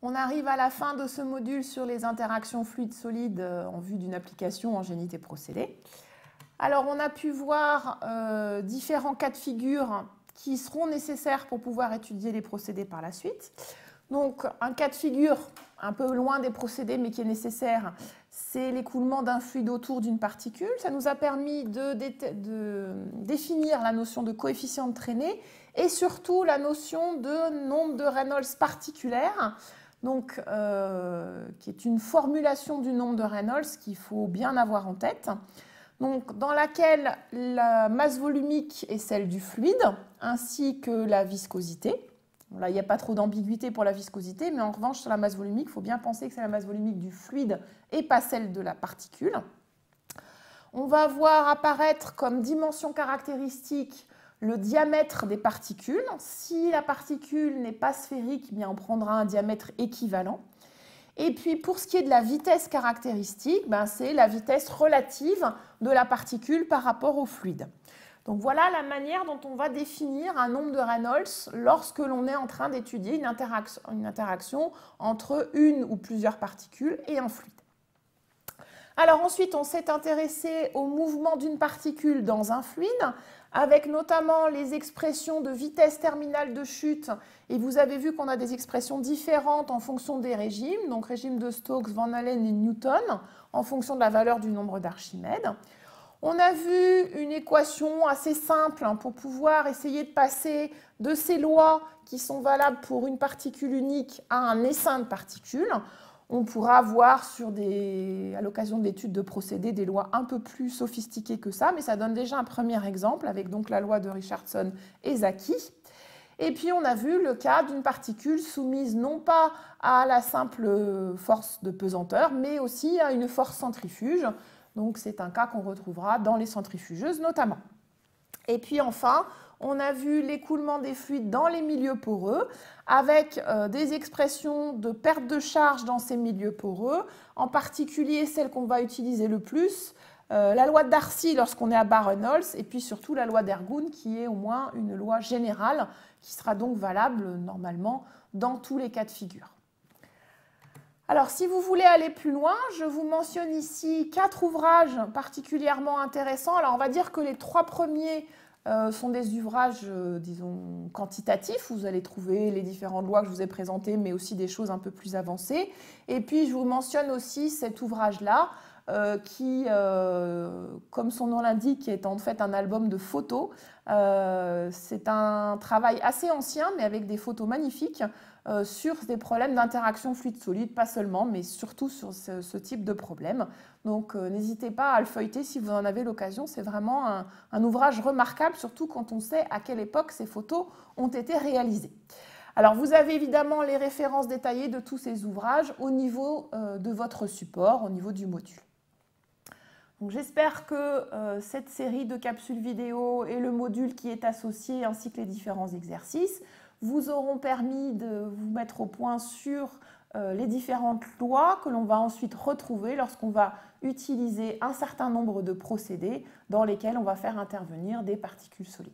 On arrive à la fin de ce module sur les interactions fluides-solides en vue d'une application en génie des procédés. Alors, on a pu voir différents cas de figure qui seront nécessaires pour pouvoir étudier les procédés par la suite. Donc, un cas de figure un peu loin des procédés, mais qui est nécessaire, c'est l'écoulement d'un fluide autour d'une particule. Ça nous a permis de définir la notion de coefficient de traînée et surtout la notion de nombre de Reynolds particulière, donc, qui est une formulation du nombre de Reynolds qu'il faut bien avoir en tête. Donc, dans laquelle la masse volumique est celle du fluide, ainsi que la viscosité. Là, il n'y a pas trop d'ambiguïté pour la viscosité, mais en revanche, sur la masse volumique, il faut bien penser que c'est la masse volumique du fluide et pas celle de la particule. On va voir apparaître comme dimension caractéristique le diamètre des particules. Si la particule n'est pas sphérique, bien on prendra un diamètre équivalent. Et puis, pour ce qui est de la vitesse caractéristique, c'est la vitesse relative de la particule par rapport au fluide. Donc voilà la manière dont on va définir un nombre de Reynolds lorsque l'on est en train d'étudier une interaction entre une ou plusieurs particules et un fluide. Alors ensuite, on s'est intéressé au mouvement d'une particule dans un fluide, avec notamment les expressions de vitesse terminale de chute. Et vous avez vu qu'on a des expressions différentes en fonction des régimes, donc régime de Stokes, Van Allen et Newton, en fonction de la valeur du nombre d'Archimède. On a vu une équation assez simple pour pouvoir essayer de passer de ces lois qui sont valables pour une particule unique à un essaim de particules. On pourra voir à l'occasion de l'étude de procédés des lois un peu plus sophistiquées que ça, mais ça donne déjà un premier exemple avec donc la loi de Richardson et Zaki. Et puis on a vu le cas d'une particule soumise non pas à la simple force de pesanteur, mais aussi à une force centrifuge. Donc c'est un cas qu'on retrouvera dans les centrifugeuses notamment. Et puis enfin, on a vu l'écoulement des fluides dans les milieux poreux avec des expressions de perte de charge dans ces milieux poreux, en particulier celle qu'on va utiliser le plus, la loi de Darcy lorsqu'on est à bas Reynolds, et puis surtout la loi d'Ergun qui est au moins une loi générale qui sera donc valable normalement dans tous les cas de figure. Alors, si vous voulez aller plus loin, je vous mentionne ici 4 ouvrages particulièrement intéressants. Alors, on va dire que les 3 premiers sont des ouvrages, disons, quantitatifs. Vous allez trouver les différentes lois que je vous ai présentées, mais aussi des choses un peu plus avancées. Et puis, je vous mentionne aussi cet ouvrage-là, qui, comme son nom l'indique, est en fait un album de photos. C'est un travail assez ancien, mais avec des photos magnifiques sur des problèmes d'interaction fluide-solide, pas seulement, mais surtout sur ce type de problème. Donc n'hésitez pas à le feuilleter si vous en avez l'occasion. C'est vraiment un ouvrage remarquable, surtout quand on sait à quelle époque ces photos ont été réalisées. Alors vous avez évidemment les références détaillées de tous ces ouvrages au niveau de votre support, au niveau du module. J'espère que cette série de capsules vidéo et le module qui est associé ainsi que les différents exercices vous auront permis de vous mettre au point sur les différentes lois que l'on va ensuite retrouver lorsqu'on va utiliser un certain nombre de procédés dans lesquels on va faire intervenir des particules solides.